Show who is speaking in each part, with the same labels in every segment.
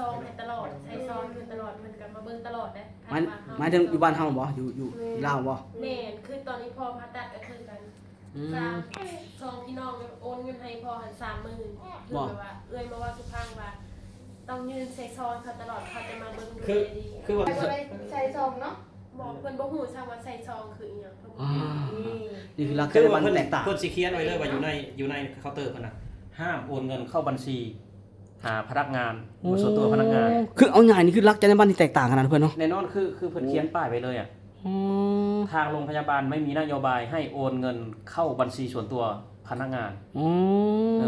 Speaker 1: องให้ตลอดใส่ซองคือตลอดเพิ่นก็มาเบิ่งตลอดนะ
Speaker 2: หมายถึงอยู่บ้านเฮาบ่อยู่ลาวบ่
Speaker 1: แม่นคือตอนนี้พอผ่าตัดก็คือกันซองพี่น้องโอนเงินให้พอหัน30,000คือแบบว่าเอื้อยมาว่าสุพังว่าต้องยืนใส่ซองเขาตลอดเขาจะมาเบิ่งดูดี
Speaker 3: คือว่า
Speaker 4: ใส่ซองเนาะ
Speaker 1: บอกเพิ่นบ่ฮู้ว่าใส่ซองคืออีหยังเพิ่น
Speaker 2: นี่คือหลัก
Speaker 3: คือ
Speaker 2: การ
Speaker 3: ว่า
Speaker 2: มัน
Speaker 3: เพิ่น
Speaker 2: แตกต่าง
Speaker 3: เพิ่นสิเขียนไว้เลยว่าอยู่ในเคาน์เตอร์เพิ่นน่ะห้ามโอนเงินเข้าบัญชีหาพนักงานส่วนตัวพนักงาน
Speaker 2: คือเอาง่ายนี่คือหลักการในบ้านที่แตกต่างกันนะเพื่อนเนาะ
Speaker 3: แน่นอนคือเพิ่นเขียนป้ายไว้เลยอ่ะทางโรงพยาบาลไม่มีนโยบายให้โอนเงินเข้าบัญชีส่วนตัวพนักงาน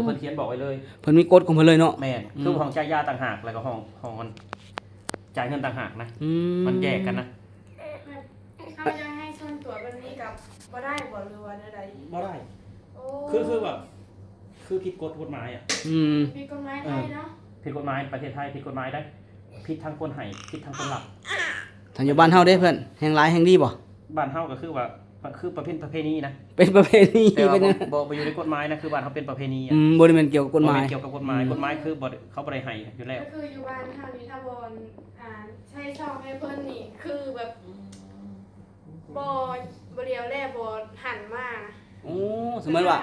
Speaker 3: เพิ่นเขียนบอกไว้เลย
Speaker 2: เพิ่นมีกฎของเพิ่นเลยเนาะ
Speaker 3: แม่นคือห้องจ่ายยาต่างหากแล้วก็ห้องมันจ่ายเงินต่างหากนะมันแยกกันนะ
Speaker 4: เขาจะให้ส่วนตัวแบบนี้กับบ่ได้บ่หรือว่าใด
Speaker 3: บ่ได้
Speaker 4: ๆโอ้
Speaker 3: คือแบบคือผิดกฎหมายอ่ะ
Speaker 4: มีกฎหมายไทยเนาะ
Speaker 3: ผิดกฎหมายประเทศไทยผิดกฎหมายได้ผิดทางคนให้ผิดทางคนหลับ
Speaker 2: ทางอยู่บ้านเฮาเด้เพื่อนแห่งหลายแห่งดีบ่
Speaker 3: บ้านเฮาก็คือว่าคือประเพณีนะ
Speaker 2: เป็นประเพณี
Speaker 3: แต่ว่า
Speaker 2: เป็น
Speaker 3: บ่อยู่ในกฎหมายนะคือบ้านเฮาเป็นประเพณีอ่ะ
Speaker 2: บ่ได้แม่นเกี่ยวกับกฎหมาย
Speaker 3: บ่แนเกี่ยวกับกฎหมายกฎหมายคือบ่เขาบ่ได้ให้อยู่แล้ว
Speaker 4: ก็คืออยู่บ้านเฮานี่ถ้าบ่ใช้ซองให้เพิ่นนี่คือแบบบ่เลียวแลบ่หันมา
Speaker 2: โอ้สมมติว่า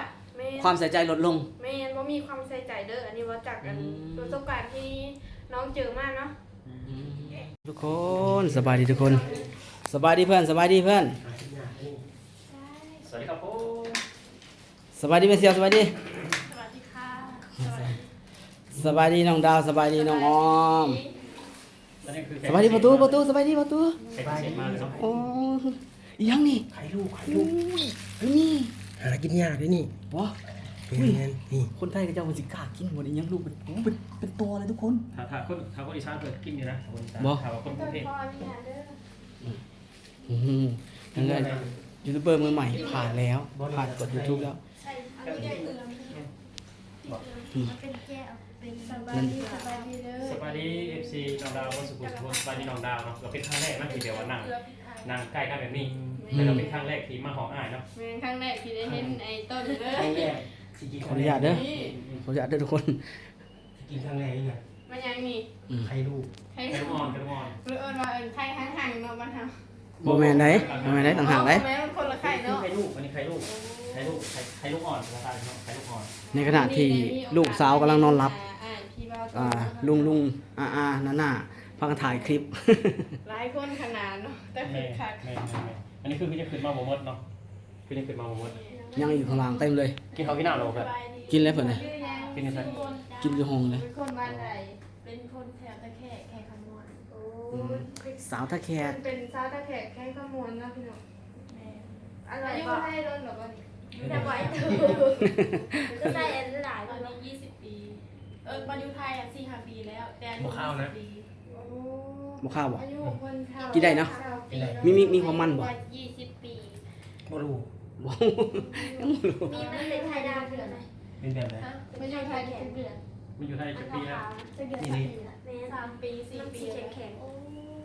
Speaker 2: ความใส่ใจลดลง
Speaker 4: แม่นบ่มีความใส่ใจเด้ออันนี้ว่าจากกันประสบการณ์ที่น้องเจอมาเนาะ
Speaker 2: ทุกคนสบายดีทุกคนสบายดีเพื่อนสบายดีเพื่อน
Speaker 3: สวัสดีครับผม
Speaker 2: สบายดีแม่เสียวสบายดี
Speaker 1: สวัสดีค่ะ
Speaker 2: สบายดีน้องดาวสบายดีน้องออม
Speaker 3: ตอนนี้คือ
Speaker 2: สบายดีประตูสบายดีประตู
Speaker 3: ใครเสียมาเลยเนาะ
Speaker 2: โอ้อีหยังนี่
Speaker 5: ไข่ลูก
Speaker 2: อันนี้
Speaker 5: หากินยากเลยนี่
Speaker 2: วะ
Speaker 5: เป็นไงนี่
Speaker 2: คนไทยก็จะเอาสิกล้ากินหมดอีหยังลูกเป็นตัวเลยทุกคน
Speaker 3: ถ้าคนอีสานเปิดกินอยู่นะคนอีสาน
Speaker 2: บ่
Speaker 3: ถ้าว่าคนกรุงเทพ
Speaker 4: พ่อนี่เด้อ
Speaker 2: นั่นเลยยูทูบเบอร์มือใหม่ผ่านแล้วผ่านกด YouTube แล้ว
Speaker 1: ใช่อันนี้ได้เอือมมันเป็นแก้วเป็นสบายดีสบายดีเด้อ
Speaker 3: สวัสดี FC น้องดาววัสุขุมสุขสวัสดีน้องดาวเนาะเราเป็นครั้งแรกนะที่เดียวว่านั่ง
Speaker 1: เกลือพริกไทย
Speaker 3: นั่งใกล้กันแบบนี้แล้วก็เป็นครั้งแรกที่มาหออ้ายเนาะ
Speaker 4: แม่นครั้งแรกที่ได้เห็นไอ้ต้นเด้อ
Speaker 5: ครั้งแรกสิกิน
Speaker 2: ขออนุญาตเด้อขออนุญาตเด้อทุกคน
Speaker 5: สิกินครั้งแรกนี่นะ
Speaker 4: มันยังนี่
Speaker 5: ไข่ลูก
Speaker 4: ใคร
Speaker 3: กระดูกอ่อนกระดูกอ่อน
Speaker 4: หรือว่าไข่ห่างๆเนาะบ้านเฮา
Speaker 2: บ่แม่นไหนบ่แม่นไหนต่างหากเลย
Speaker 4: แม่มันคนละไข่เนาะ
Speaker 3: ไข่ลูกอันนี้ไข่ลูกไข่ลูกอ่อนภาษาเนาะไข่ลูกอ่อน
Speaker 2: ในขณะที่ลูกสาวกำลังนอนหลับ
Speaker 4: พี่บ่าว
Speaker 2: ลุงน่าพากันถ่ายคลิป
Speaker 4: หลายคนขนาดเนาะแต่คือขาด
Speaker 3: แม่อันนี้คือพี่จะขึ้นมาบ่หมดเนาะพี่จะขึ้นมาบ่หมด
Speaker 2: ยังอยู่ข้างล่างเต็มเลย
Speaker 3: กินข้าวกินน้ำเราแบบ
Speaker 2: กินแล้วเพิ่นน่ะ
Speaker 3: กินยังไง
Speaker 2: กินอยู่ห้องเลย
Speaker 4: เป็นคนบ้านใด
Speaker 1: เป็นคนแถวตะแคกแขกคำนวณ
Speaker 4: โอ้
Speaker 2: สาวท่าแขก
Speaker 4: เป็นซาวตะแขกแค่ขมวนนะพี่น้อง
Speaker 1: แม่
Speaker 4: อะไรอยู่ไทยโดนหรอบ่นี่
Speaker 1: แต่ไว้เถอะก็ได้อันหลายตอนนี้20 ปีบรรยุไทยอ่ะ4-5 ปีแล้วแต่อายุ20 ปี
Speaker 4: โอ้
Speaker 2: บ่ข้าวบ่
Speaker 4: อายุคนเฒ่า
Speaker 2: กินได้เนาะ มีความมันบ่
Speaker 1: 20 ปี
Speaker 5: บ่รู้
Speaker 2: บ่ยังบ่รู้
Speaker 1: มีมันเป็นไทยดาวเดือนไหม
Speaker 5: เป็นแบบไหน
Speaker 4: ไม่ใช่ไทยทุกเดือน
Speaker 3: มันอยู่ไทยจะปีแล้ว
Speaker 1: จะเดือน3 ปี 4 ปีแข็ง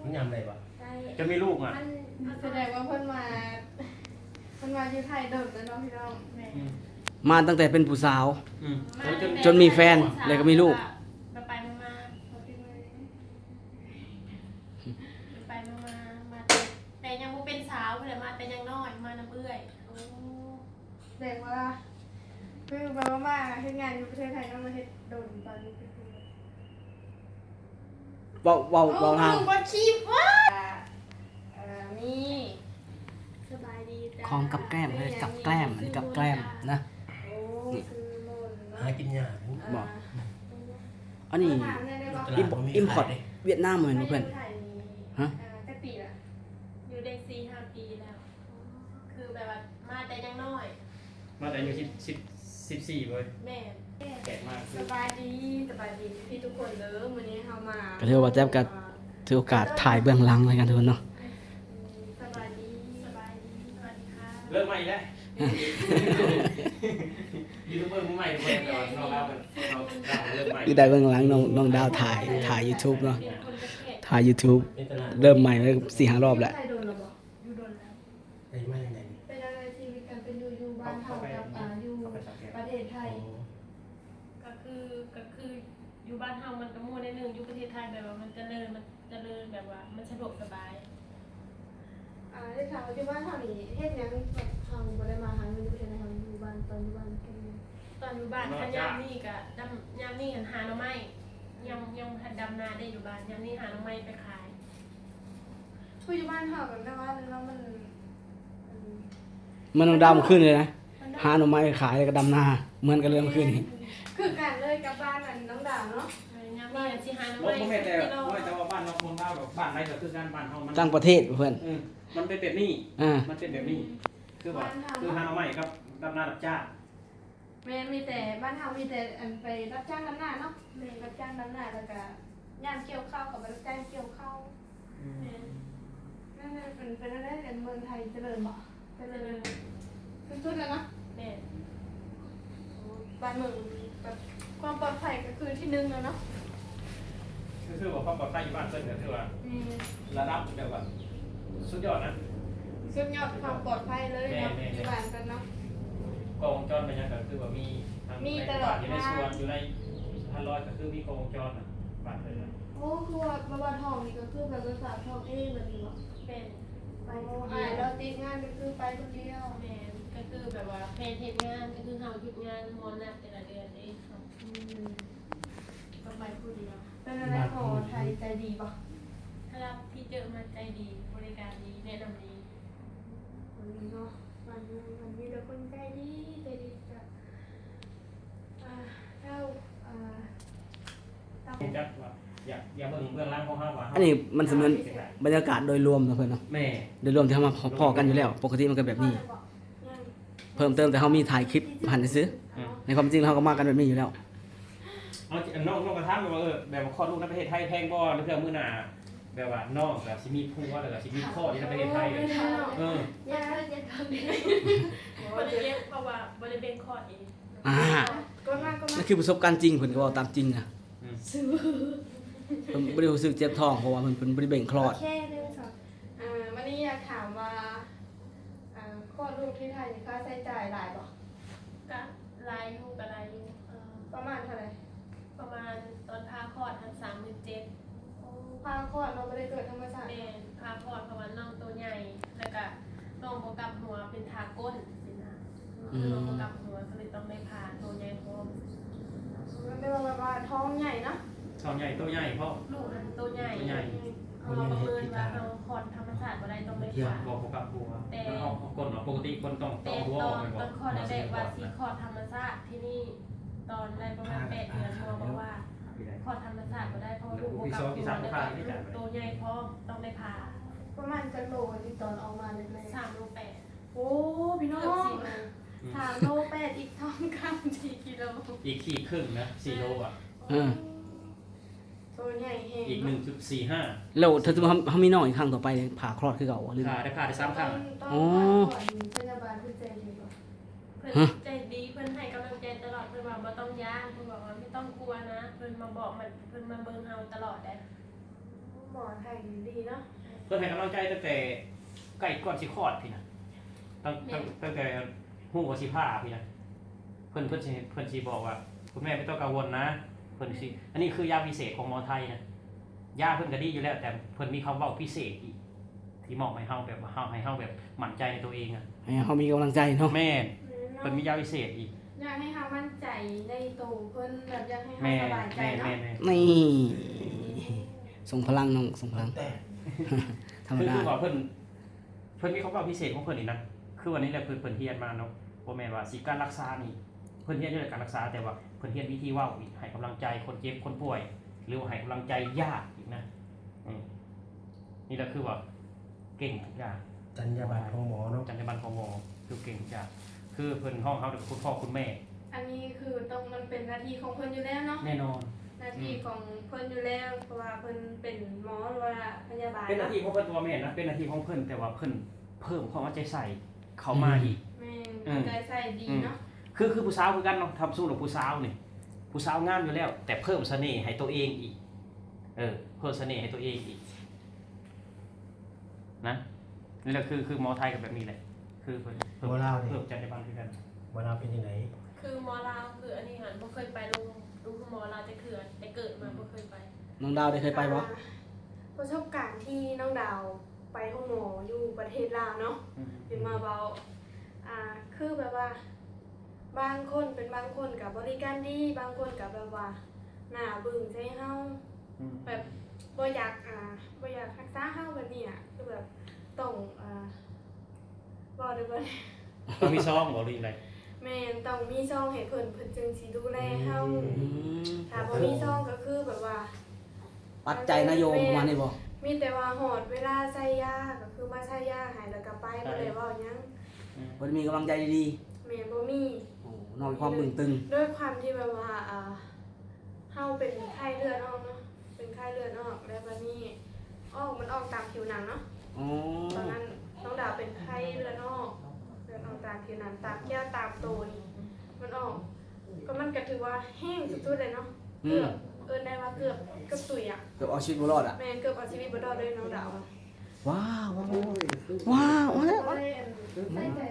Speaker 5: มันยำอะไรวะ
Speaker 3: จะมีลูกอ่ะ
Speaker 4: แสดงว่าเพิ่นมาอยู่ไทยโดนแล้วเนาะพี่น้อง
Speaker 2: มาตั้งแต่เป็นผู้สาว
Speaker 1: ๆ
Speaker 2: จนมีแฟนแล้วก็มีลูก
Speaker 1: ไปมาไปมาแต่ยังบ่เป็นสาวเพิ่นมาแต่ยังน้อยมาน้ำเอื้อยโอ้
Speaker 4: แสดงว่าคือแปลว่ามาเฮ็ดงานอยู่ประเทศไทยเนาะมาเฮ็ดโดนตอนนี้คือ
Speaker 2: เว้าทาง
Speaker 4: บ่ชีพว่านี่
Speaker 1: สบายดีจ้า
Speaker 2: ของกับแกล้มเลยกับแกล้มอันนี้กับแกล้มนะ
Speaker 4: โอ้คือโมน
Speaker 5: หากินยาก
Speaker 2: บ่อันนี้อิมพอร์ตเวียดนามเหมือนเพื่อนฮะ
Speaker 4: แค่ปีละ
Speaker 1: อยู่ได้4-5 ปีแล้ว คือแบบว่ามาแต่ยังน้อย
Speaker 3: มาแต่อายุ14เลย
Speaker 1: แม่
Speaker 3: แก่มาก
Speaker 4: สบายดีพี่ทุกคนเด้อมื้อนี้เฮามา
Speaker 2: ก็ถือว่าแจ๊บก็ถือโอกาสถ่ายเบื้องหลังเลยกันทุกคนเนาะ
Speaker 4: สบายดี
Speaker 1: สบายดีสวัสดีค่ะ
Speaker 3: เริ่มใหม่แล้วยูทูบเบอร์มือใหม่ทุกคนเราเล่ากันเราเริ่มใหม่
Speaker 2: คือได้เบื้องหลังน้องดาวถ่าย YouTube เนาะ
Speaker 1: เป็นคนกระแทก
Speaker 2: ถ่าย YouTube
Speaker 5: เป็นตลาด
Speaker 2: เริ่มใหม่แล้ว4-5 รอบแล้ว
Speaker 4: ใครโดนหรอบ่อยู่โดนแล้ว
Speaker 5: ไอ้มาอย่างไรนี่
Speaker 4: เป็นอะไรชีวิตกันเป็นอยู่บ้านเฮากับอยู่ประเทศไทย
Speaker 1: ก็คืออยู่บ้านเฮามันก็มั่วได้นึงอยู่ประเทศไทยแบบ มันเจริญแบบว่ามันสะดวกสบาย
Speaker 4: ได้ถามว่าที่บ้านเฮานี่เฮ็ดหยังแบบเฮาบ่ได้มาหาเงินอยู่ที่ไหนเฮาอยู่บ้านตอนอยู่บ้านแค่นี้
Speaker 1: ตอนอยู่บ้านถ้ายามนี่ก็ดำยามนี่หันหาหน่อไม้ยังทันดำนาได้อยู่บ้านยามนี่หาหน่อไม้ไปขาย
Speaker 4: ผู้อยู่บ้านเฮาแบบว่าแล้วมัน
Speaker 2: มันต้องดำขึ้นเลยนะหาหน่อไม้ขายแล้วก็ดำนาเหมือนกันเลยเมื่อคืนนี้
Speaker 4: คือกันเลยกับบ้านอันน้องดาวเนาะ
Speaker 1: ยามนี่สิหาหน่อ
Speaker 3: บ่
Speaker 1: ไม้
Speaker 3: แม่นแต่
Speaker 1: ที่เรา
Speaker 3: แต่ว่าบ้านนอกเมืองบ้านแบบบ้านไรก็คือการบ้านเฮามัน
Speaker 2: ต่างประเทศเพื่อน
Speaker 3: มันเป็นแบบนี้
Speaker 2: อ่า
Speaker 3: มันเป็นแบบนี้ คือว่าคือหาเอาใหม่ครับดำนารับจ้าง
Speaker 4: แม่มีแต่บ้านเฮามีแต่อันไปรับจ้างดำนาเนาะแม่รับจ้างดำนาแล้วก็ย่ามเกี่ยวข้าวกับรับจ้างเกี่ยวข้าวนั่นเป็นอะไรกันเมืองไทยเจริญบ่เจริญสุดๆแล้วเนาะ
Speaker 1: แม่
Speaker 4: บ้านเมืองแบบความปลอดภัยก็คือที่หนึ่งแล้วเนาะ
Speaker 3: คือว่าความปลอดภัยอยู่บ้านเพิ่นก็คือว่าระดับแบบว่าสุดยอดนะ
Speaker 4: สุดยอดความปลอดภัยเลยเนาะอยู่บ้านกันเนาะ
Speaker 3: กล้องวงจรเป็นยังก็คือว่ามีทาง
Speaker 4: มี
Speaker 3: ใน
Speaker 4: ตลอด
Speaker 3: อยู่ในสวนอยู่ในพันร้อยก็คือมีกล้องวงจรน่ะบ้านเพิ่นน่ะ
Speaker 4: โอ้คือว่าบ้านทองนี่ก็คือแบบภาษาทองเองแบบนี้เนาะ
Speaker 1: เป็น
Speaker 4: ไปเราติดงานก็คือไปคนเดียว
Speaker 1: แม่ก็คือแบบว่าแฟนเฮ็ดงานก็คือเฮาหยุดงานมอนัดแต่ละเดือนเองครับ
Speaker 4: ก็ไปคนเดียวเป็นอะไรพอไทยใจดีป่ะ
Speaker 1: ถ้ารับที่เจอมาใจดีบริการดีแนะนำดี
Speaker 4: วันนี้เนาะวันมีแต่คนใจดีจ้ะเท่า
Speaker 3: จักว่าอย่าเบิ่งเบื้องหลังของเฮาว่าเฮา
Speaker 2: อันนี้มันเสมือนบรรยากาศโดยรวมนะเพื่อนเนาะ
Speaker 3: แม่
Speaker 2: โดยรวมที่เขามาพอกันอยู่แล้ว ปกติมันก็แบบนี้ เพิ่มเติมแต่เขามีถ่ายคลิปผ่านซื้อในความจริงแล้วเขาก็มากันแบบนี้อยู่แล้ว
Speaker 3: เอาน้องกระทำแบบว่าแบบว่าคลอดลูกในประเทศไทยแพงบ่หรือเพื่อมื้อหน้าแบบว่าน้องแบบสิมีผัวแล้วก็สิมีคลอดอยู่ในประเทศไทยเลยเออ
Speaker 4: อย่าทำดิ
Speaker 1: บริเวณเพราะว่าบริเวณคอร์ดเอง
Speaker 2: อ่า
Speaker 4: ก็มา
Speaker 2: นั่นคือประสบการณ์จริงเพิ่นก็บอกตามจริงนะ
Speaker 4: ซื้อ
Speaker 2: เพิ่นบ่ได้รู้สึกเจ็บท้องเพราะว่าเพิ่นบ่ได้เบ่งคลอด
Speaker 4: แค่เรื่องสองวันนี้อยากถามว่าคลอดลูกที่ไทยค่าใช้จ่ายหลายป่ะ
Speaker 1: ก็ลายอยู่กับลายอยู่
Speaker 4: ประมาณเท่าไหร่
Speaker 1: ประมาณตอนพาคลอดทั้ง37,000
Speaker 4: พาคลอดเราไม่ได้เกิดธรรมชาติ
Speaker 1: แม่พาคลอดเพราะว่าน้องตัวใหญ่แล้วก็น้องบ่กลับหัวเป็นทาก้นสินะคือน้องบ่กลับหัวก็เลยต้องได้พาตัวใหญ่พร้อม
Speaker 4: มันไม่ว่าท้องใหญ่นะ
Speaker 3: ช่องใหญ่ตัวใหญ่พ่อ
Speaker 1: ลูกอันตัวใหญ่
Speaker 3: ตัวใหญ่
Speaker 1: เอามาประเมินว่าเราคลอดธรรมชาติบ่ได้ต้องได้ผ่า
Speaker 3: บอกกับผัวแล้วเอาก้นเนาะปกติคนต้อง
Speaker 1: แต่
Speaker 3: หัว
Speaker 1: ต
Speaker 3: อ
Speaker 1: อ
Speaker 3: อก
Speaker 1: น
Speaker 3: ไปบ่
Speaker 1: ตอนคลอดแรกๆว่าสิคลอดธรรมชาติที่นี่ตอนได้ประมาณ8 เดือนหมอบอกว่าคลอดธรรมชาติบ่ได้เพราะว่าลูกบ่กลับหัวแล้วก็ตัวใหญ่พร้อมต้องได้ผ่า
Speaker 4: ประมาณจะโลที่ตอนออกมาเลย
Speaker 1: 3 โล 8
Speaker 4: โอ้พี่น้อ
Speaker 1: เกือบ
Speaker 4: ง
Speaker 1: 4 โล
Speaker 4: 3 โล 8อีกท้องกำ4 กิโล
Speaker 3: อีกขีดครึ่งนะ4โลอ่ะ
Speaker 4: ตัวใหญ่แห้ง
Speaker 3: อีก 1.45
Speaker 2: แล้วถ้าสมมุติเขามีน้องอีกครั้งต่อไปผ่าคลอดคือเก่าหรือ
Speaker 3: ผ่าได้3ครั้ง
Speaker 4: ต้องพยาบาลคุณใจดีกว่า
Speaker 1: เพิ่นใจดีเพิ่นให้กำลังใจตลอดเพิ่นว่าบ่ต้องย้านเพิ่นบอกว่าไม่ต้องกลัวนะเพิ่นมาบอกมันเพิ่นมาเบิ่งเฮาตลอดเด้
Speaker 4: หมอไทยดีเนาะ
Speaker 3: เพื่อนให้กำลังใจตั้งแต่ใกล้ก่อนสิคลอดพี่นะตั้งแต่หูว่าสิผ่าพี่นะเพื่อนสิบอกว่าคุณแม่ไม่ต้องกังวลนะเพื่อนสิอันนี้คือยาพิเศษของหมอไทยนะยาเพื่อนก็ดีอยู่แล้ว แต่เพื่อนมีคำเว่าพิเศษอีกที่มอบให้เฮาแบบให้เฮาแบบมั่นใจในตัวเองอ่ะ
Speaker 2: ให้เขามีกำลังใจเนาะ
Speaker 3: แม่เพื่อนมียาพิเศษอีก
Speaker 4: อยากให้เขามั่นใจในตัวเพิ่นแบบอยากให้เขา
Speaker 3: แม่
Speaker 4: สบายใจ
Speaker 3: แม่
Speaker 4: เนาะ
Speaker 3: แม่
Speaker 2: นี่ส่งพลังน้องส่งพลัง
Speaker 5: แต่
Speaker 2: ธรรม
Speaker 3: คือ
Speaker 2: ดา
Speaker 3: ว่าเพื่อนมีคำเว่าพิเศษของเพื่อนอีกนะคือวันนี้แหละเพื่อนเฮียนมาเนาะบ่แม่นว่าสิการรักษานี่เพื่อนเฮียนเรื่องการรักษาแต่ว่าเพื่อนเฮียนวิธีเว้าอีกให้กำลังใจคนเจ็บคนป่วย หรือว่าให้กำลังใจญาติอีกนะนี่แหละคือว่าเก่งทุกอย่าง
Speaker 5: จรรยาบรรณของหมอเนาะ
Speaker 3: จรรยาบรรณของหมอคือเก่งทุกอย่างคือเพิ่นห้องเขาเด็กคุณพ่อคุณแม่
Speaker 4: อันนี้คือต้องมันเป็นหน้าที่ของเพิ่นอยู่แล้วเนาะ
Speaker 3: แน่นอน
Speaker 4: หน้าที่ของเพิ่นอยู่แล้วเพราะว่าเพิ่นเป็นหมอหรือว่าพยาบาล
Speaker 3: เป็นหน้าที่ของเพิ่นตัวแม่นะเป็นหน้าที่ของเพิ่นแต่ว่าเพิ่นเพิ่มความเอาใจใส่เข้ามาอีก
Speaker 4: แม่ใจใส่ดีเนาะ
Speaker 3: คือผู้สาวคือกันเนาะทำสู้กับผู้สาวนี่ผู้สาวงามอยู่แล้ว แต่เพิ่มเสน่ห์ให้ตัวเองอีกเพิ่มเสน่ห์ให้ตัวเองอีกนะนี่แหละคือหมอไทยกับแบบนี้แหละคือเพิ่มจรรยาบรรณคือกัน
Speaker 5: เวลาเป็นยังไง
Speaker 1: คือหมอลาวคืออันนี้หันบ่เคยไปลงหมอลาวแต่เขื่อนแต่เกิดมาบ่เคยไป
Speaker 2: น้องดาวได้เคยไปบ่
Speaker 4: ประสบการณ์ที่น้องดาวไปห้องหมออยู่ประเทศลาวเนาะเป็นมาเบาคือแบบว่าบางคนเป็นบางคนกับบริการดีบางคนกับแบบว่าหน้าบึ้งใส่เฮาแบบบ่อยากรักษาเฮาแบบนี้คือแบบต้องบ่ได้บ่
Speaker 3: ต้องมีซองบ่หรือยังไง
Speaker 4: แม่นต้องมีซองให้เพิ่นจึงสิดูแลเฮาถ้าบ่มีซองก็คือแบบว่า
Speaker 2: ปัจจัยนโยมประมาณนี้บ่
Speaker 4: มีแต่ว่าหอดเวลาใส่ยาก็คือมาใส่ยาหายแล้วก็ไปบ่ได้เว้าหยัง
Speaker 2: บ่ได้มีกำลังใจดี
Speaker 4: แม่นบ่มี
Speaker 2: ๆโอ้นอนความบึ้งตึง
Speaker 4: ด้วยความที่แบบว่าเฮาเป็นไข้เลือดออกเนาะเป็นไข้เลือดออกแล้วบัดนี้มันออกตามผิวหนังเนาะ
Speaker 2: อ๋อ
Speaker 4: ตอนนั้นน้องดาวเป็นไข้เลือดออกตามผิวหนังตามแก้วตามตัวนี่มันออกก็มันก็ถือว่าแห้งสุดๆเลยเนาะเกือบได้ว่าเกือบตุยอ่ะ
Speaker 2: เกือบเอาชีวิตบ่รอดอ่ะ
Speaker 4: แม่นเกือบเอาชีวิตบ่รอดเลยน้องดาว
Speaker 2: ว้าวว้าว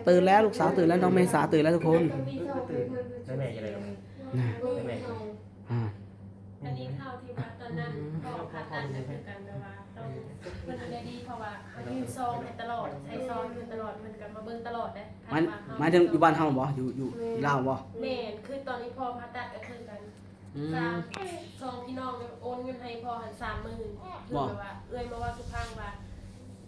Speaker 2: ตื่นแล้วลูกสาวตื่นแล้วน้องเมษาตื่นแล้วทุกคน
Speaker 5: แม่แม่จะอะไรกับ
Speaker 2: นะอ่า
Speaker 1: อันนี้เท่าที่ว่าตอนนั้นพอผ่าตัดก็คือกันแบบว่าต้องมันได้ดีเพราะว่าเขายืนซองให้ตลอดใช้ซองอยู่ตลอดมันก็มาเบิ่งตลอดเด้
Speaker 2: หมายถึงอยู่บ้านเฮาบ่อยู่ลาวบ่
Speaker 1: แม่นคือตอนนี้พอผ่าตัดก็คือกัน
Speaker 2: อืม
Speaker 1: ซองพี่น้องโอนเงินให้พ่อหัน30,000คือแบบว่าเอ้ยมาว่าทุกครั้งว่า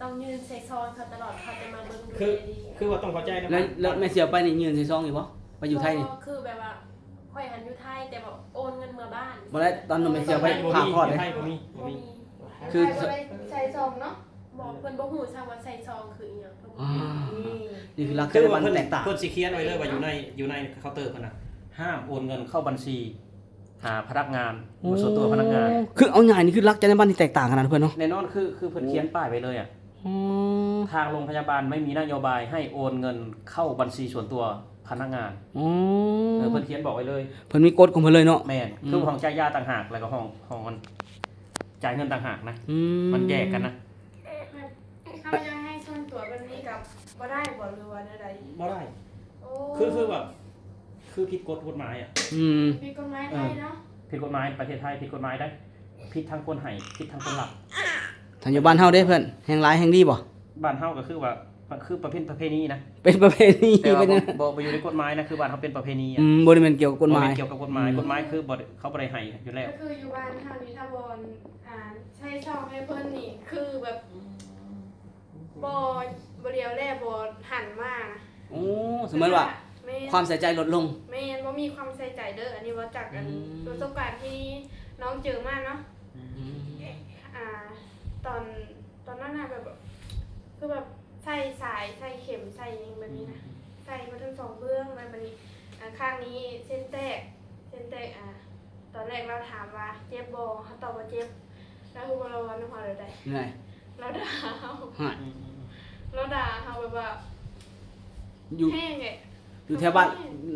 Speaker 1: ต้องยืนใส่ซองเขาตลอดเขาจะมาเบิ่งดู
Speaker 3: คือ
Speaker 1: ดี
Speaker 3: คือว่าต้องเข้าใจนะ
Speaker 2: แล้วแม่เสียไปนี่ยืนใส่ซองอีกบ่ไปอยู่ไทยนี่
Speaker 1: คือแบบว่าค่อยหันอยู่ไทยแต่แบบโอนเงินเมื่อบ้าน
Speaker 2: บ่ได้ตอนนั้นแม่เสียไปผ่าคลอดเลย
Speaker 3: ไทยบ่มีบ่มี
Speaker 2: คือ
Speaker 4: ใส่ซองเนาะ
Speaker 1: บอกเพิ่นบ่ฮู้ซ้ำว่าใส่ซองคืออีหยังเพิ่นบ่
Speaker 2: อ่า
Speaker 1: ฮู้
Speaker 2: นี่คือหลัก
Speaker 3: คือ
Speaker 2: จรร
Speaker 3: ว่าย
Speaker 2: าบรรณ
Speaker 3: เพิ่น
Speaker 2: แตกต่าง
Speaker 3: เพิ่นสิเขียนไว้เลยว่าอยู่ในเคาน์เตอร์เพิ่นน่ะห้ามโอนเงินเข้าบัญชีหาพนักงานส่วนตัวพนักงาน
Speaker 2: คือเอาง่ายนี่คือหลักจรรยาบรรณที่แตกต่างกันนะเพื่อนเนาะ
Speaker 3: แน่นอนคือเพิ่นเขียนป้ายไว้เลยอ่ะ
Speaker 2: อ๋อ
Speaker 3: ทางโรงพยาบาลไม่มีนโยบายให้โอนเงินเข้าบัญชีส่วนตัวพนักงาน
Speaker 2: อ๋อ
Speaker 3: เพิ่นเขียนบอกไว้เลย
Speaker 2: เพิ่นมีกฎของเพิ่นเลยเนาะ
Speaker 3: แม่นคือห้องจ่ายยาต่างหากแล้วก็ห้องมันจ่ายเงินต่างหากนะ
Speaker 2: อื
Speaker 3: มันแยกกันนะ
Speaker 4: เขายังให้ส่วนตัวแบบนี้กับบ่ได้บ่หรือว่าใด
Speaker 3: บ่ได้
Speaker 4: ๆโอ้
Speaker 3: คือแบบคือผิดกฎหมายอ่ะ
Speaker 2: อืม
Speaker 4: มีกฎหมายไทยเนาะ
Speaker 3: ผิดกฎหมายประเทศไทยผิดกฎหมายได้ผิดทางคนให้ผิดทางคนหลับ
Speaker 2: ทางอยู่บ้านเฮาเด้เพื่อนแห่งหลายแห่งดีบ่
Speaker 3: บ้านเฮาก็คือว่าคือประเพณีนะ
Speaker 2: เป็นประเพณี
Speaker 3: แต่ว่า
Speaker 2: เป็น
Speaker 3: บ่อยู่ในกฎหมายนะคือบ้านเฮาเป็นประเพณีอ่ะ
Speaker 2: บ่ได้แม่นเกี่ยวกับกฎหมาย
Speaker 3: บ่แนเกี่ยวกับกฎหมายกฎหมายคือบ่ได้เขาบ่ได้ให้อยู่แล้ว
Speaker 4: ก็คืออยู่บ้านเฮานี่ถ้าบ่ใช้ซองให้เพิ่นนี่คือแบบบ่เลียวแลบ่หันมานะ
Speaker 2: โอ้สมมุติว่า
Speaker 4: แม่น
Speaker 2: ความใส่ใจลดลง
Speaker 4: แม่นบ่มีความใส่ใจเด้ออันนี้ว่าจากกันประสบการณ์ที่น้องเจอมาเนาะตอนนั้นน่ะแบบคือแบบใส่สายใส่เข็มใส่หยังแบบนี้นะใส่มาทั้งสองเบื้องแล้วบัดนี้ข้างนี้เส้นแตกตอนแรกเราถามว่าเจ็บบ่เขาตอบว่าเจ็บแล้วคือเราว่าน้ำหอมเลยได้
Speaker 2: เหนื่อย
Speaker 4: เราด่าเฮา
Speaker 2: ฮะ
Speaker 4: เราด่าเฮาแบบว่า
Speaker 2: อยู่
Speaker 4: แห้งไง
Speaker 2: อยู่แถวบ้าน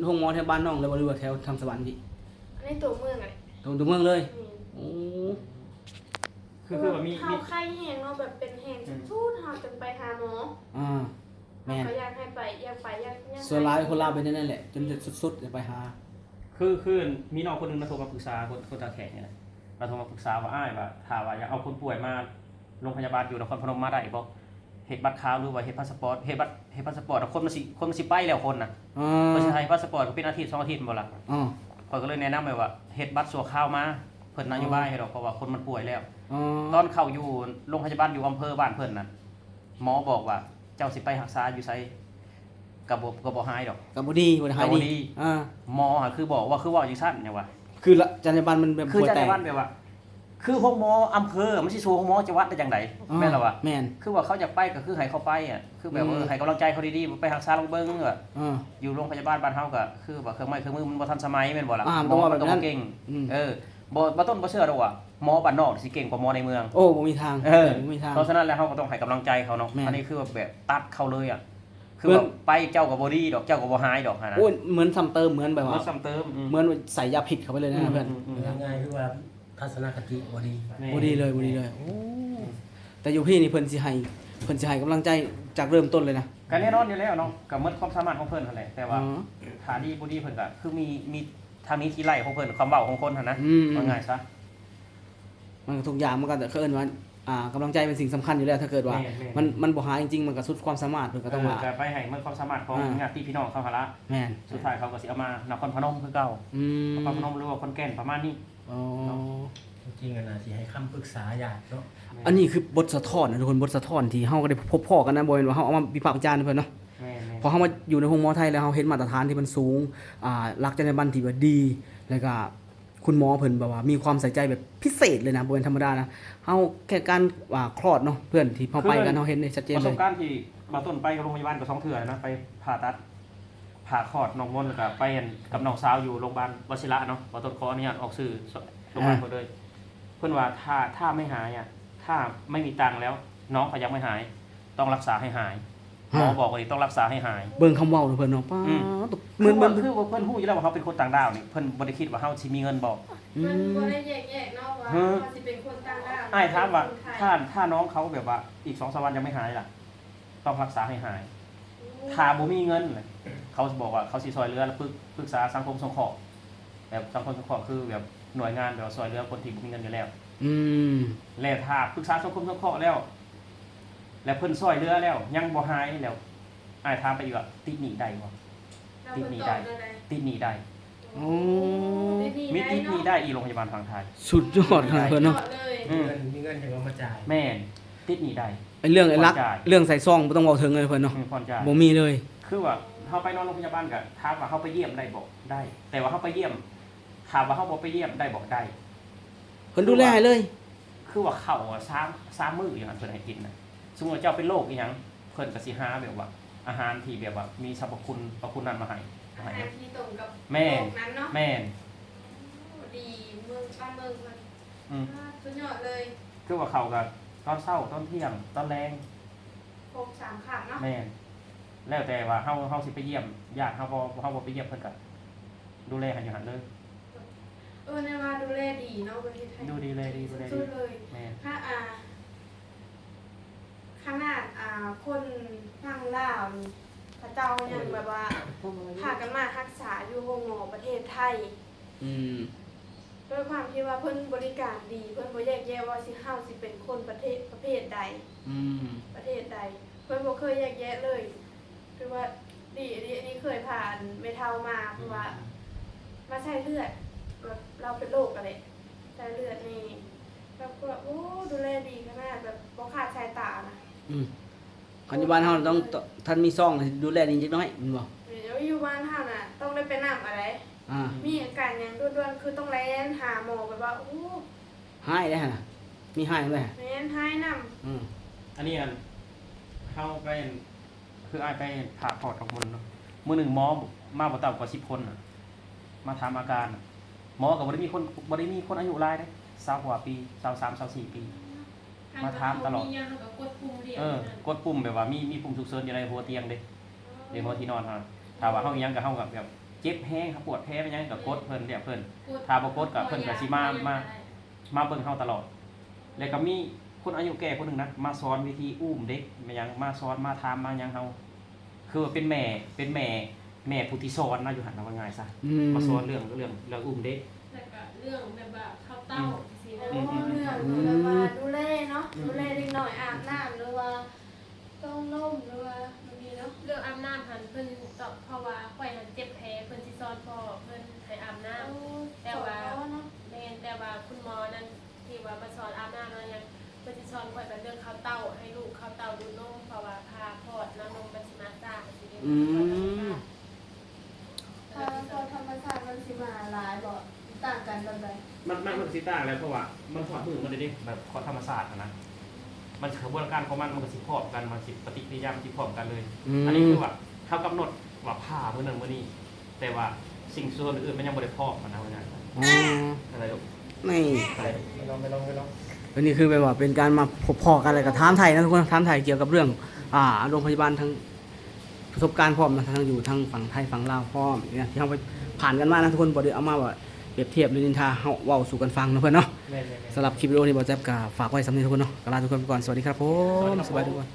Speaker 2: ห้องหมอแถวบ้านน้องเลยบ่รู้ว่าแถวทำสวรรค์พี่
Speaker 4: ในตัวเมืองไง
Speaker 2: ตรงเมืองเลยโอ้
Speaker 3: คือว่ามี
Speaker 4: เฮาไข้แห้งเนาะแบบเป็นแห้งสุดๆเฮาจนไปหาหมอ
Speaker 2: อ่าแม่น
Speaker 4: เขาอยากให้ไปอยากไปอยาก
Speaker 2: ส่วนหลายคนลาวเป็นนั่นแหละจนจะสุดๆจะไปหา
Speaker 3: คือมีน้องคนหนึงมาโทรมาปรึกษาคนตาแขกเนี่ยนะมาโทรมาปรึกษาว่าอ้ายว่าถ้าว่าอยากเอาคนป่วยมาโรงพยาบาลอยู่นครพนมมาได้บ่เฮ็ดบัตรขาวหรือว่าเฮ็ดพาสปอร์ตเฮ็ดพาสปอร์ตคนมันสิไปแล้วคนน่ะ
Speaker 2: อ่า
Speaker 3: เพิ่นสิให้พาสปอร์ตก็เป็นอาทิตย์2อาทิตย์บ่ล่ะ
Speaker 2: อ๋อ
Speaker 3: ข้อยก็เลยแนะนำไปว่าเฮ็ดบัตรชั่วคราวมาเพิ่นนโยบายให้ดอกเพราะว่าคนมันป่วยแล้ว
Speaker 2: อ๋อ
Speaker 3: ตอนเข้าอยู่โรงพยาบาลอยู่อำเภอบ้านเพิ่นน่ะหมอบอกว่าเจ้าสิไปรักษาอยู่ไสก็บ่หายดอก
Speaker 2: กับบ่ดีบ่ได้หาย
Speaker 3: ก็บ่ดี
Speaker 2: ดีอ่า
Speaker 3: หมออะคือบอกว่าคือเว่าจังซั่นเนี่ยว่า
Speaker 2: คือละจรรยาบรรณมันแบบ
Speaker 3: คือ
Speaker 2: ป่วย
Speaker 3: จัง
Speaker 2: แต
Speaker 3: ได๋
Speaker 2: ก
Speaker 3: บ้านแบบว่า คือพวกหมออำเภอมันสิสู้หมอจังหวัดได้จังไดแม่นล่ะวะ
Speaker 2: แม่น
Speaker 3: คือว่าเขาอยากไปก็คือให้เขาไปอ่ะคือแบบว่าให้กำลังใจเขาดีๆไปรักษาลองเบิ่งว่า
Speaker 2: อ่า
Speaker 3: อยู่โรงพยาบาลบ้านเฮาก็คือว่าเครื่องไม้เครื่องมือมันบ่ทันสมัยแม่นบ่ล่ะ
Speaker 2: มันต้องว่าแบบนั้น
Speaker 3: เก่ง
Speaker 2: อืม
Speaker 3: บ่ต้นบ่เชื่อดอกว่าหมอบ้านนอกสิเก่งกว่าหมอในเมือง
Speaker 2: โอ้บ่มีทาง
Speaker 3: เออ
Speaker 2: บ่มีทาง
Speaker 3: เพราะฉะนั้นแล้วเฮาก็ต้องให้กำลังใจเขาเนาะ
Speaker 2: แม่น
Speaker 3: อันนี้คือแบบตัดเขาเลยอ่ะคือ
Speaker 2: เพิ่
Speaker 3: ว่าน ไปเจ้าก็บ่ดีดอกเจ้าก็บ่หายดอกหั่นนะ
Speaker 2: โอ้ยเหมือนซ้ำเติมเหมือนแบบ
Speaker 3: มั
Speaker 2: ว่า
Speaker 3: นซ้ำเติม
Speaker 2: เหมือนใส่ยาผิดเข้าไปเลยนะเพื่อน
Speaker 5: ง่ายๆคือว่าทัศนคติบ่ดี
Speaker 2: บ่ดีเลยบ่ดีเลยโอ้แต่อยู่พี่นี่เพิ่นสิให้กำลังใจจากเริ่มต้นเลยนะ
Speaker 3: ก็แน่นอนอยู่แล้วเนาะก็หมดความสามารถของเพิ่นนั่นแหละแต่ว่า
Speaker 2: อ๋อ
Speaker 3: ฐานดีบ่ดีเพิ่นก็คือมีทางนี้ที่ไล่ของเพิ่นความเว้าของคนหั่นนะ
Speaker 2: อืม
Speaker 3: ว่าง่ายซะ
Speaker 2: มันก็ทุกอย่างมันก็แต่เอิ้นว่า กำลังใจเป็นสิ่งสำคัญอยู่แล้วถ้าเกิดว่า
Speaker 3: แม่น
Speaker 2: มันบ่หาจริงๆมันก็สุดความสามารถเพิ่นก็ต้องว่า
Speaker 3: ก็ไปให้มันความสามารถของญาติพี่น้องเขาหนละ
Speaker 2: แม่น
Speaker 3: สุดท้ายเขาก็สิเอามานครพนมคือเก่า
Speaker 2: อืม
Speaker 3: นครพนมหรือว่าขอนแก่นประมาณนี้
Speaker 2: อ๋อ
Speaker 5: จริงๆอะนะสิให้คำปรึกษาญาติเนาะ
Speaker 2: อันนี้คือบทสะท้อนนะทุกคนบทสะท้อนที่เฮาก็ได้พบพ้อกันนะบ่แม่นว่าเฮาเอามาวิพากษ์วิจารณ์เพิ่นเนาะ
Speaker 3: แม่น
Speaker 2: พอเฮามาอยู่ในโรงหมอไทยแล้วเฮาเห็นมาตรฐานที่มันสูงหลักจรรยาบรรณที่ว่าดีแล้วก็คุณหมอเพิ่นแบบว่ามีความใส่ใจแบบพิเศษเลยนะบ่แม่นธรรมดานะเฮาแค่การคลอดเนาะเพื่อนที่เฮาไปกันเฮาเห็นได้ชัดเจน
Speaker 3: ประ
Speaker 2: เล
Speaker 3: สบ
Speaker 2: ย
Speaker 3: การณ์ที่มาต้นไปกับโรงพยาบาลก็2เทื่อนะไปผ่าตัดผ่าคลอดน้องมนต์แล้วก็ไปกับน้องสาวอยู่โรงพยาบาลวชิระเนาะบ่ต้นขออนุญาตออกสื่อโรงพยาบาลเพิ่นเลยเพิ่นว่าถ้าไม่หายอ่ะถ้าไม่มีตังค์แล้วน้องเขายังไม่หายต้องรักษาให้หายหมอบอกว่านี่ต้องรักษาให้หาย
Speaker 2: เบิ่งคำเว้าเพิ่นเนาะป้าดเหมื
Speaker 3: คือ
Speaker 2: อน
Speaker 3: ว่าเพิ่นฮู้อยู่แล้วว่าเขาเป็นคนต่างดาวนี่เพิ่นบ่ได้คิดว่าเฮาสิมีเงินบอก
Speaker 2: อื
Speaker 4: เพิ่น
Speaker 2: ม
Speaker 4: บ่ได้แยกเนาะว่า
Speaker 3: ฮะ
Speaker 4: เขาสิเป็นคนต่างดาว
Speaker 3: อ้ายถามว่า
Speaker 4: คนไทย
Speaker 3: ถ้าน้องเขาแบบว่าอีก2-3วันยังไม่หายล่ะต้องรักษาให้หาย ถ้าบ่มีเงินเลยเขาบอกว่าเขาสิซอยเรือแล้วปรึกษาสังคมสงเคราะห์แบบสังคมสงเคราะห์คือแบบหน่วยงานแบบว่าซอยเรือคนที่บ่มีเงินอยู่แล้ว
Speaker 2: อืม
Speaker 3: แล้วถ้าปรึกษาสังคมสงเคราะห์แล้ว แล้วเพิ่นซอยเรือแล้ว ยังบ่หายแล้วอ้ายถามไปอีกว่าติดหนี้ได้บ่
Speaker 4: แล้วเพิ่นตอบว่าได
Speaker 3: ติดหนี้ได้
Speaker 2: โอ้
Speaker 3: มีติดหนี้ได้อีโรงพยาบาลฝั่งไทย
Speaker 2: สุดยอดขนาดเพิ่นเนาะ
Speaker 4: เลย
Speaker 5: มีเงินถึงเอามาจ่าย
Speaker 3: แม่นติดหนี้ได้
Speaker 2: ไอ้เรื่องไอ้รัก
Speaker 3: ผ่อนจ่าย
Speaker 2: เรื่องใส่ซองบ่ต้องเว้าถึงเลยเพิ่นเนาะ
Speaker 3: ผ่อนจ่าย
Speaker 2: บ่มีเลย
Speaker 3: คือว่าเขาไปนอนโรงพยาบาลกับถามว่าเขาไปเยี่ยมได้บอกได้ แต่ว่าเขาไปเยี่ยมถามว่าเขาบอกไปเยี่ยมได้บอกได้
Speaker 2: เพิ่นดูแลให้เลย
Speaker 3: คือว่าเขาอะซ้ำมืออย่างนั้นเพิ่นให้กินนะสมมติเจ้าเป็นโรคอีหยังเพิ่นก็สิหาแบบว่า อาหารที่แบบว่ามีสรรพคุณนั้นมาให้
Speaker 4: อา
Speaker 3: ให้
Speaker 4: หารที่ตรงกับ
Speaker 3: แม่
Speaker 4: โลกนั้นเนาะ
Speaker 3: แม่น
Speaker 4: ดีเมืองบ้านเมืองมัน
Speaker 3: อืม
Speaker 4: สุดยอดเลย
Speaker 3: คือว่าเขาก็ตอนเช้าตอนเที่ยงตอนแรง
Speaker 4: ครบ3ขังเนาะ
Speaker 3: แม่นแล้วแต่ว่าเฮาสิไปเยี่ยมญาติเฮาบ่ไปเยี่ยมเพิ่นก็ดูแลให้อยู่หั่นเลย
Speaker 4: ในว่าดูแลดีเนาะประเทศไทย
Speaker 3: ดูดีเลยดูแล
Speaker 4: สุ
Speaker 3: ดี
Speaker 4: ดเลย
Speaker 3: แม่น
Speaker 4: ถ้าขนาดคนทางลาวนี่พระเจ้ายังแบบว่าพากันมารักษาอยู่โรงหมอประเทศไทย
Speaker 2: อืม
Speaker 4: ด้วยความที่ว่าเพิ่นบริการดีเพิ่นบ่แยกแยะว่าสิเฮาสิเป็นคนประเภทใด
Speaker 2: อืม
Speaker 4: ประเทศใด เพิ่นบ่เคยแยกแยะเลยคือว่าดีอันนี้เคยผ่านเมทัลมาเพราะว่ามาใช้เลือดแบบเราเป็นโรคอะไรใช้เลือดนี่แล้วก็โอ้ดูแลดีขนาดแบบบ่ขาดสายตานะ
Speaker 2: อืมปัจจุบันเฮาต้องท่านมีซองดูแลดีจักหน่อยแม่นบ่
Speaker 4: เดี๋ยวอยู่บ้านเฮาน่ะต้องได้ไปนำอะไร
Speaker 2: อ่า
Speaker 4: มีอาการหยังด่วนๆคือต้องแล่นหาหมอแบบว่าโอ้
Speaker 2: หายได้หั่นน่ะมีหายเลย
Speaker 4: แล่นหายนำ
Speaker 2: อืม
Speaker 3: อันนี้อันเข้าไปคืออ้ายไปผ่าคลอดออกมนเนาะมื้อหนึงหมอมาบ่ต่ำกว่า10คนน่ะมาถามอาการน่ะหมอก็บ่ได้มีคนอายุหลายเด้20กว่าปี23 24ปี มาถามตลอด
Speaker 1: มียังก็กดปุ่มเดียว
Speaker 3: กดปุ่มแบบว่ามีปุ่มฉุกเฉินอยู่ในหัวเตียงเด้ในหัวที่นอนเฮาถ้าว่าเฮาอีหยังก็เฮาก็แบบเจ็บแฮงครับปวดแผลไปหยังก็กดเพิ่นเรียกเพิ่น ถ้าบ่กดก็เพิ่นก็สิมาเบิ่งเฮาตลอด แล้วก็มีคนอายุแก่คนหนึงนะมาสอนวิธีอุ้มเด็กมาหยังมาสอนมาถามมาหยังเฮาคือว่าเป็นแม่ผู้ที่สอนนะอยู่หั่นว่าง่ายซะ
Speaker 2: อืม
Speaker 3: มาสอนเรื่องอุ้มเด็ก
Speaker 1: แล้วก็เรื่องแบบว่าเข้าเต้าสินะ
Speaker 4: โอ้เรื่องแบบว่าดูแลเนาะดูแลเด็กน้อยอาบน้ำหรือว่าต้องนมหรือว่ามันมีเนาะ
Speaker 1: เรื่องอาบน้ำหันเพิ่นตอบเพราะว่าข่อยหันเจ็บแผลเพิ่นสิสอนพ่อเพิ่นให้อาบน้ำแต่ว่าแม่นแต่ว่าคุณหมอนั่นที่ว่ามาสอนอาบน้ำแล้วยังเพิ่นสิสอนข่อยเป็นเรื่องเข้าเต้าให้ลูกเข้าเต้าดูนมเพราะว่าพาคลอดแล้วนมมันสิมาซ่าสิได้
Speaker 2: อืม
Speaker 4: ถ้าพอธรรมชาติมันสิมาหลายบ่ต่างกันแบบใด
Speaker 3: มันสิต่างแล้วเพราะว่ามันถอดมือมันได้ดิแบบขอธรรมศาสตร์นะมันกระบวนการของมันก็สิพร้อมกันมันสิปฏิกิริยามันสิพร้อมกันเลย อันนี้คือว่าเขากำหนดว่าผ่ามื้อนั้นมื้อนี้ แต่ว่าสิ่งส่วนอื่นมันยังบ่ได้พร้อมมันนะว่าอย่างนั้น
Speaker 2: อ๋อ
Speaker 3: อะไรลูก
Speaker 2: นี่
Speaker 3: อะไร
Speaker 5: ไม่ลอง
Speaker 2: อันนี้คือแบบว่าเป็นการมาพบพอกันอะไรกับถามไทยนะทุกคนถามไทยเกี่ยวกับเรื่องโรงพยาบาลทั้งประสบการณ์พร้อมนะทั้งอยู่ทั้งฝั่งไทยฝั่งลาวพร้อมเนี่ยที่เราไปผ่านกันมานะทุกคนบ่ได้เอามาว่าเปรียบเทียบหรือนินทาเฮาเว้าสู่กันฟังนะเพื่อนเนาะ
Speaker 5: แม่
Speaker 2: สำหรับคลิปวิดีโอนี้บ่แจ๊บก็ฝากไว้สำหรับทุกคนเนาะก็ลาทุกคนไปก่อนสวัสดีครับผมสบายทุกคน